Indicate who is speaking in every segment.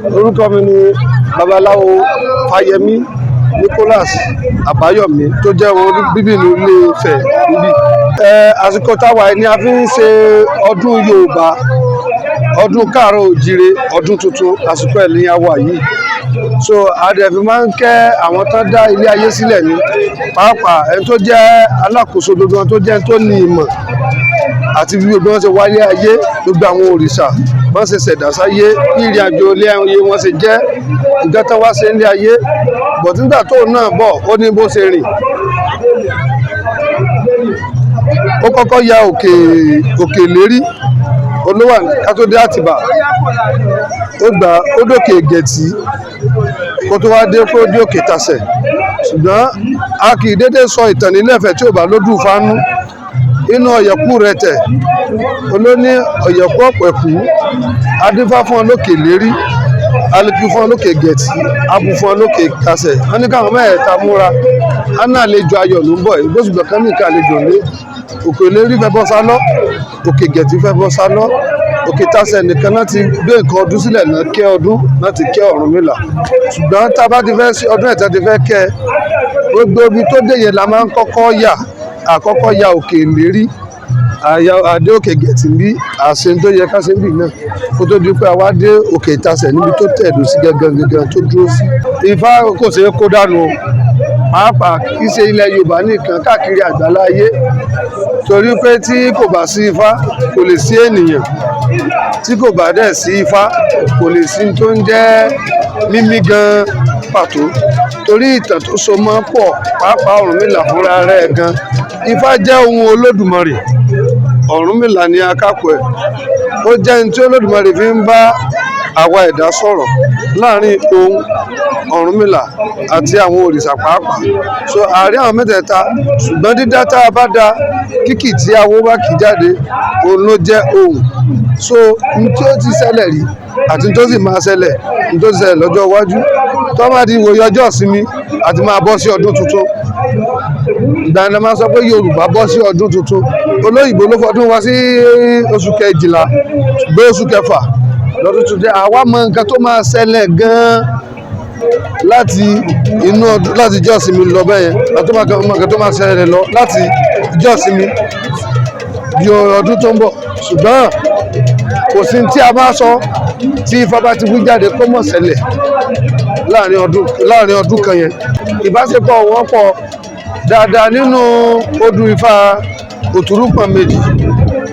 Speaker 1: Orúkọ mi ni Babalawo Ifayemi Abayomi tó jẹ́ ọmọ bíbí ìlú Ilé-Ifẹ̀ níbí. Àsìkò táwa ni a fi ń ṣe ọdún Yorùbá, ọdún káàárọ̀ òjíire, ọdún tuntun, àsìkò ẹ̀ ní a wà yìí. So àdẹ̀fí máa ń kẹ́ àwọn tó dá ilé ayé sílẹ̀ ní pàápàá ẹni tó jẹ́ alákòóso gbogbo wọn tó jẹ́ tó ní ìmọ̀ àti bí gbogbo wọn ṣe wáyé ayé, gbogbo àwọn òrìṣà wọ́n ṣe ṣẹ̀dá sáyé, bí ìrìn àjò ilé ayé wọn ṣe jẹ́ nǹkan tó wá ṣe ilé ayé. Bọ̀t nígbà tó náà bọ̀ ó ní bó ṣe rìn. Ó kọ́kọ́ ya òkè lérí olówà kátó dé Àtìbà, ó dókè Gẹ̀tì kó tó wá dé òkè Tasẹ̀. Ṣùgbọ́n a kì í dédé sọ ìtàn nílẹ̀ Ifẹ̀ tí ò bá lódù fánú. Inú ọ̀yẹ̀kú rẹ̀ tẹ̀ olóní ọ̀yẹ̀kú ọ̀pẹ̀kú, adífá fún ọ lókè lérí, alùpùpù fún ọ lókè Gẹ̀tì, abu fún ọ lókè Tasẹ̀. Wọ́n ní káwọn mẹ́ẹ̀ẹ́ta múra, á ní àlejò ayọ̀ ló ń bọ̀, ìgbésùgbọ̀n kan ní ìka àlejò lé. Òkè lérí fẹ́ bọ́ sálọ́, òkè Gẹ̀tì fẹ́ bọ́ sálọ́, òkè Tasẹ̀ nìkan náà ti gbé nǹkan ọdún sílẹ̀ náà kẹ́ ọdún náà ti kẹ́ Ọ̀rúnmìlà. Ṣùgbọ́n tá a bá ti fẹ́ sí ọdún ẹ̀ta ti fẹ́ kẹ́ gbogbo ibi tó dé yẹn la máa ń kọ́kọ́ yà. Àkọ́kọ́ ya òkè lérí, àdé òkè Gẹ̀tì bí àṣẹ tó yẹ ká ṣe ń bì náà kó tó di pé àwa dé òkè Tasẹ̀ níbi tó tẹ̀dó sí gangan tó dúró sí. Ifá kò ṣeé kó dànù, pàápàá kì í ṣe ilẹ̀ Yorùbá nìkan, káàkiri àgbáláyé. Torí pé tí kò bá sí Ifá kò lè sí ènìyàn, tí kò bá dẹ̀ sí Ifá kò lè sí tó ń jẹ́ mímí gan pàtó. Torí ìtàn tó so mọ́ pọ̀, pàápàá Ọ̀rúnmìlà fúnra rẹ̀ gan. Ifá jẹ́ ohun Olódùmarè, Ọ̀rúnmìlà ni akápò ẹ̀. Ó jẹ́ ní tí Olódùmarè fi ń bá àwa ẹ̀dá sọ̀rọ̀ láàrin ohun Ọ̀rúnmìlà àti àwọn òrìṣà pàápàá. So àárín àwọn mẹ́tẹ̀ẹ̀ta, ṣùgbọ́n dídá tá a bá dá kíkì tí awo bá kì jáde òun ló jẹ́ ohun. So ní tí ó ti ṣẹlẹ̀ rí àti tó sì máa ṣẹlẹ̀, ní tó ti ṣẹlẹ̀ lọ́jọ́ iwájú tó máa di ìwòye ọjọ́ ìsinmi àti máa bọ́ sí ọdún tuntun. Ìgbà ni a máa sọ pé Yorùbá bọ́ sí ọdún tuntun. Olóyìnbó ló fọdún wá sí oṣù kejìlá, ṣùgbọ́n oṣù kẹfà lọ́dún tuntun. Àwa mọ nǹkan tó máa ṣẹlẹ̀ gan-an láti inú ọdún, láti ìjọ ìsinmi lọ bẹ́ẹ̀ yẹn, àti nǹkan tó máa ṣẹlẹ̀ lọ láti ìjọ ìsinmi di ọdún tó ń bọ̀. Ṣùgbọ́n kò sí tí a bá sọ tí Ifá bá ti wí jáde kó mọ̀ ṣẹlẹ̀ láàrin ọdún kan yẹn. Ìbáṣepọ̀ wọn pọ̀ dáadáa nínú odù Ifá Òtúrúpọ̀n méjì.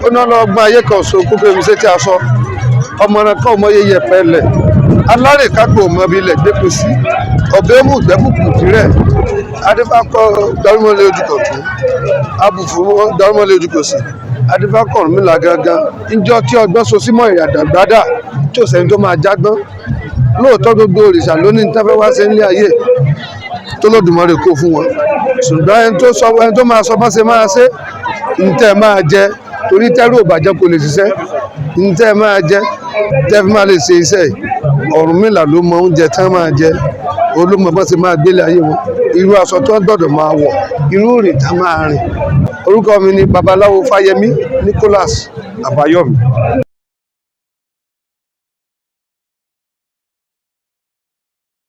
Speaker 1: Ó náà lọ gbọ́n ayé kan so kó fẹ́ mi sétí aṣọ. Ọmọràn kan ọmọ yẹyẹ pẹ́lẹ̀, alárèkágbò mọ bí ilẹ̀ gbé pèsè, ọ̀bẹ mú ìgbẹ́bùkù tirẹ̀. Adífákọ̀ darúmọ́lé ojú kan tún, abùfù darúmọ́lé ojú kò sí. Adífákọ̀ Ọ̀rúnmìlà gangan níjọ́ tí ọgbọ́n so símọ́ ìràdàgbádà tí ò sẹ́ni tó máa jágbọ́n. Lóòótọ́ gbogbo òrìṣà ló ní tẹ́fẹ́ wá sí ilé ayé tó Olódùmarè kó fún wọn. Ṣùgbọ́n ẹni tó máa sọ bá ṣe máa ṣe ntẹ́ máa jẹ, torí tẹ́rù ò bàjẹ́ kò lè ṣiṣẹ́. Ntẹ́ máa jẹ tẹ́ fi máa lè ṣe iṣẹ́ yìí. Ọ̀rúnmìlà ló mọ oúnjẹ tán máa jẹ, olómọ bá ṣe máa gbélé ayé wọn, irú aṣọ tó gbọ́dọ̀ máa wọ̀, irú ìrìn tá máa rìn. Orúkọ mi ni Babalawo Ifayemi Abayomi.